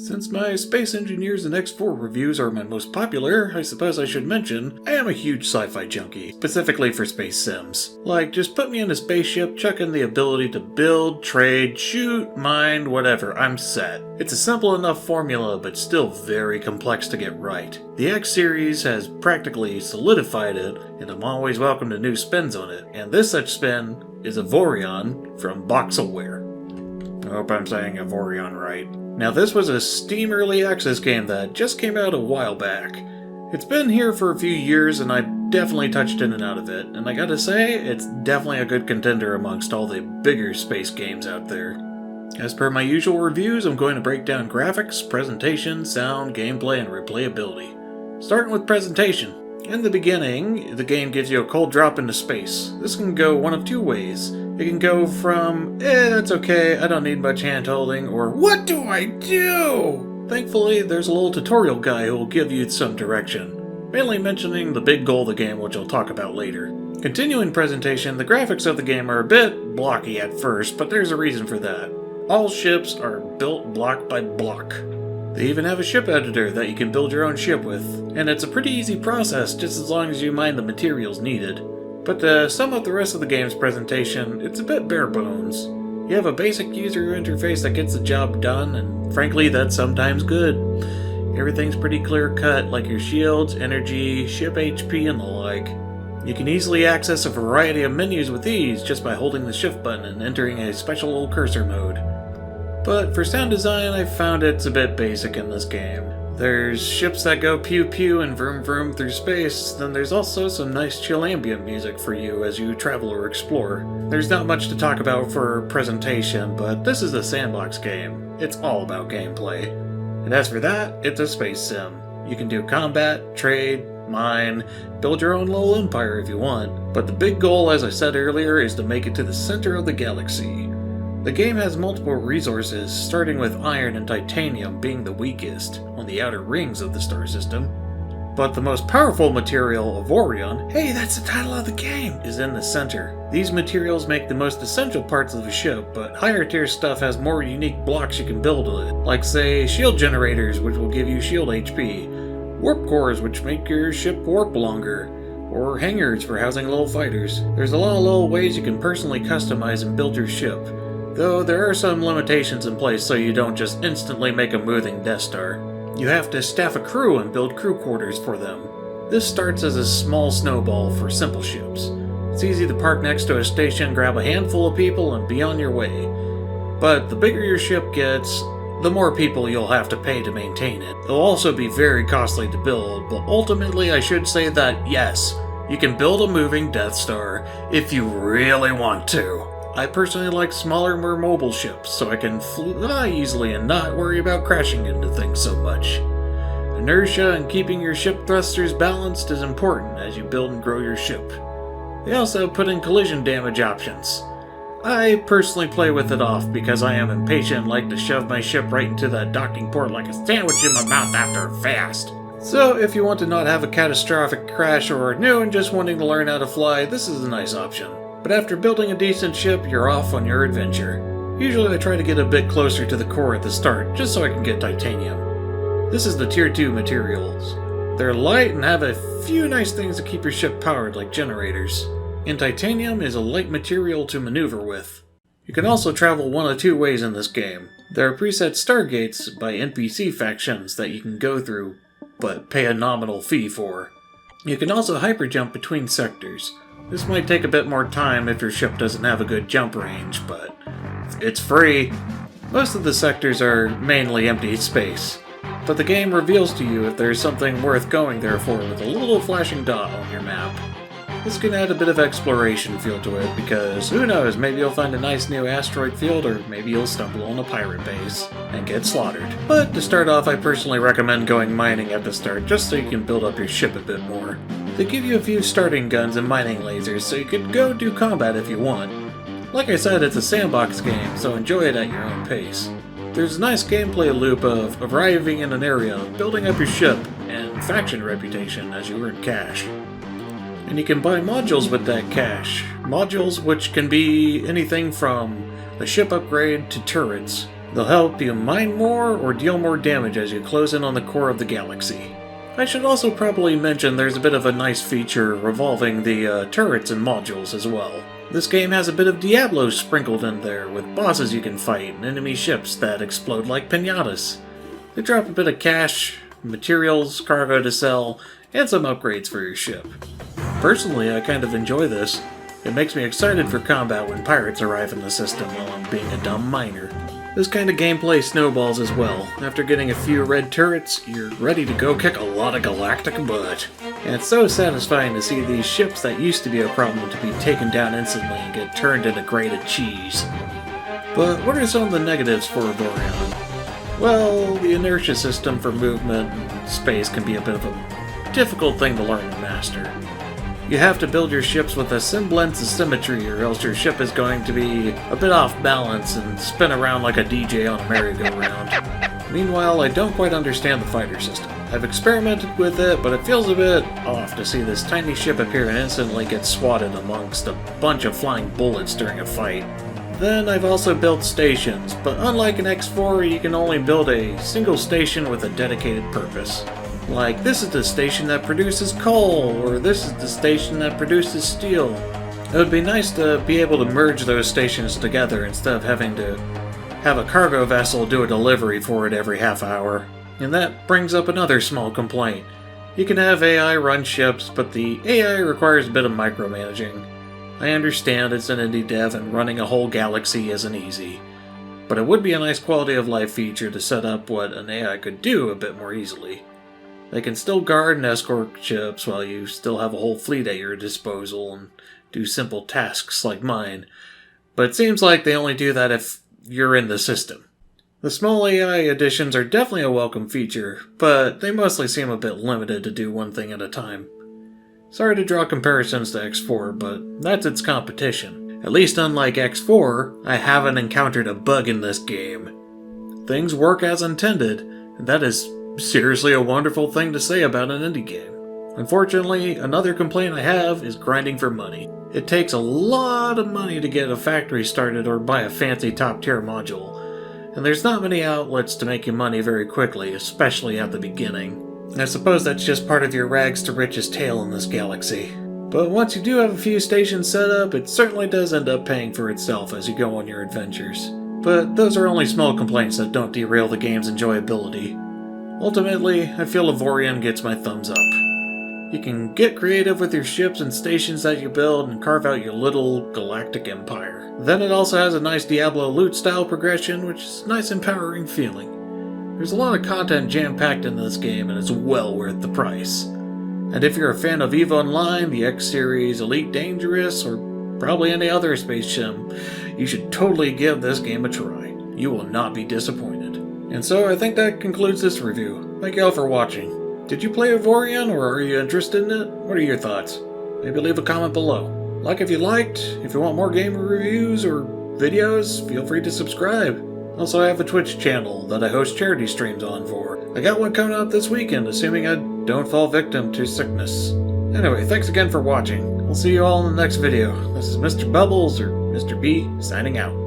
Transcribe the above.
Since my Space Engineers and X4 reviews are my most popular, I suppose I should mention, I am a huge sci-fi junkie, specifically for space sims. Like, just put me in a spaceship, chuck in the ability to build, trade, shoot, mine, whatever, I'm set. It's a simple enough formula, but still very complex to get right. The X series has practically solidified it, and I'm always welcome to new spins on it, and this such spin is Avorion from Boxelware. I hope I'm saying Avorion right. Now this was a Steam Early Access game that just came out a while back. It's been here for a few years and I've definitely touched in and out of it, and I gotta say, it's definitely a good contender amongst all the bigger space games out there. As per my usual reviews, I'm going to break down graphics, presentation, sound, gameplay, and replayability. Starting with presentation. In the beginning, the game gives you a cold drop into space. This can go one of two ways. It can go from, that's okay, I don't need much hand-holding, or what do I do? Thankfully, there's a little tutorial guy who will give you some direction, mainly mentioning the big goal of the game, which I'll talk about later. Continuing presentation, the graphics of the game are a bit blocky at first, but there's a reason for that. All ships are built block by block. They even have a ship editor that you can build your own ship with, and it's a pretty easy process just as long as you mine the materials needed. But to sum up the rest of the game's presentation, it's a bit bare bones. You have a basic user interface that gets the job done, and frankly that's sometimes good. Everything's pretty clear cut, like your shields, energy, ship HP, and the like. You can easily access a variety of menus with ease just by holding the shift button and entering a special little cursor mode. But for sound design, I found it's a bit basic in this game. There's ships that go pew pew and vroom vroom through space, then there's also some nice chill ambient music for you as you travel or explore. There's not much to talk about for presentation, but this is a sandbox game. It's all about gameplay. And as for that, it's a space sim. You can do combat, trade, mine, build your own little empire if you want, but the big goal, as I said earlier, is to make it to the center of the galaxy. The game has multiple resources, starting with iron and titanium being the weakest, on the outer rings of the star system. But the most powerful material, Avorion, hey, that's the title of the game, is in the center. These materials make the most essential parts of a ship, but higher tier stuff has more unique blocks you can build with it, like say shield generators, which will give you shield HP, warp cores, which make your ship warp longer, or hangars for housing little fighters. There's a lot of little ways you can personally customize and build your ship. Though there are some limitations in place so you don't just instantly make a moving Death Star. You have to staff a crew and build crew quarters for them. This starts as a small snowball for simple ships. It's easy to park next to a station, grab a handful of people, and be on your way. But the bigger your ship gets, the more people you'll have to pay to maintain it. It'll also be very costly to build, but ultimately I should say that yes, you can build a moving Death Star if you really want to. I personally like smaller, more mobile ships, so I can fly easily and not worry about crashing into things so much. Inertia and keeping your ship thrusters balanced is important as you build and grow your ship. They also put in collision damage options. I personally play with it off because I am impatient and like to shove my ship right into that docking port like a sandwich in my mouth after fast. So if you want to not have a catastrophic crash or are new and just wanting to learn how to fly, this is a nice option. But after building a decent ship, you're off on your adventure. Usually I try to get a bit closer to the core at the start, just so I can get titanium. This is the tier 2 materials. They're light and have a few nice things to keep your ship powered, like generators. And titanium is a light material to maneuver with. You can also travel one of two ways in this game. There are preset stargates by NPC factions that you can go through, but pay a nominal fee for. You can also hyperjump between sectors. This might take a bit more time if your ship doesn't have a good jump range, but it's free. Most of the sectors are mainly empty space, but the game reveals to you if there's something worth going there for with a little flashing dot on your map. This can add a bit of exploration feel to it because who knows, maybe you'll find a nice new asteroid field or maybe you'll stumble on a pirate base and get slaughtered. But to start off, I personally recommend going mining at the start just so you can build up your ship a bit more. They give you a few starting guns and mining lasers so you could go do combat if you want. Like I said, it's a sandbox game, so enjoy it at your own pace. There's a nice gameplay loop of arriving in an area, building up your ship, and faction reputation as you earn cash. And you can buy modules with that cash. Modules which can be anything from a ship upgrade to turrets. They'll help you mine more or deal more damage as you close in on the core of the galaxy. I should also probably mention there's a bit of a nice feature revolving the turrets and modules as well. This game has a bit of Diablo sprinkled in there, with bosses you can fight and enemy ships that explode like piñatas. They drop a bit of cash, materials, cargo to sell, and some upgrades for your ship. Personally, I kind of enjoy this. It makes me excited for combat when pirates arrive in the system while I'm being a dumb miner. This kind of gameplay snowballs as well. After getting a few red turrets, you're ready to go kick a lot of galactic butt. And it's so satisfying to see these ships that used to be a problem to be taken down instantly and get turned into grated cheese. But what are some of the negatives for Avorion? Well, the inertia system for movement and space can be a bit of a difficult thing to learn and master. You have to build your ships with a semblance of symmetry, or else your ship is going to be a bit off balance and spin around like a DJ on a merry-go-round. Meanwhile, I don't quite understand the fighter system. I've experimented with it, but it feels a bit off to see this tiny ship appear and instantly get swatted amongst a bunch of flying bullets during a fight. Then I've also built stations, but unlike in X4, you can only build a single station with a dedicated purpose. Like, this is the station that produces coal, or this is the station that produces steel. It would be nice to be able to merge those stations together instead of having to have a cargo vessel do a delivery for it every half hour. And that brings up another small complaint. You can have AI run ships, but the AI requires a bit of micromanaging. I understand it's an indie dev and running a whole galaxy isn't easy, but it would be a nice quality of life feature to set up what an AI could do a bit more easily. They can still guard and escort ships while you still have a whole fleet at your disposal and do simple tasks like mine, but it seems like they only do that if you're in the system. The small AI additions are definitely a welcome feature, but they mostly seem a bit limited to do one thing at a time. Sorry to draw comparisons to X4, but that's its competition. At least unlike X4, I haven't encountered a bug in this game. Things work as intended, and that is seriously a wonderful thing to say about an indie game. Unfortunately, another complaint I have is grinding for money. It takes a lot of money to get a factory started or buy a fancy top-tier module, and there's not many outlets to make you money very quickly, especially at the beginning. I suppose that's just part of your rags to riches tale in this galaxy. But once you do have a few stations set up, it certainly does end up paying for itself as you go on your adventures. But those are only small complaints that don't derail the game's enjoyability. Ultimately, I feel Avorion gets my thumbs up. You can get creative with your ships and stations that you build and carve out your little galactic empire. Then it also has a nice Diablo loot style progression, which is a nice empowering feeling. There's a lot of content jam-packed in this game and it's well worth the price. And if you're a fan of EVE Online, the X-Series, Elite Dangerous, or probably any other space sim, you should totally give this game a try. You will not be disappointed. And so I think that concludes this review. Thank you all for watching. Did you play Avorion, or are you interested in it? What are your thoughts? Maybe leave a comment below. Like if you liked. If you want more game reviews or videos, feel free to subscribe. Also, I have a Twitch channel that I host charity streams on for. I got one coming up this weekend, assuming I don't fall victim to sickness. Anyway, thanks again for watching. I'll see you all in the next video. This is Mr. Bubbles, or Mr. B, signing out.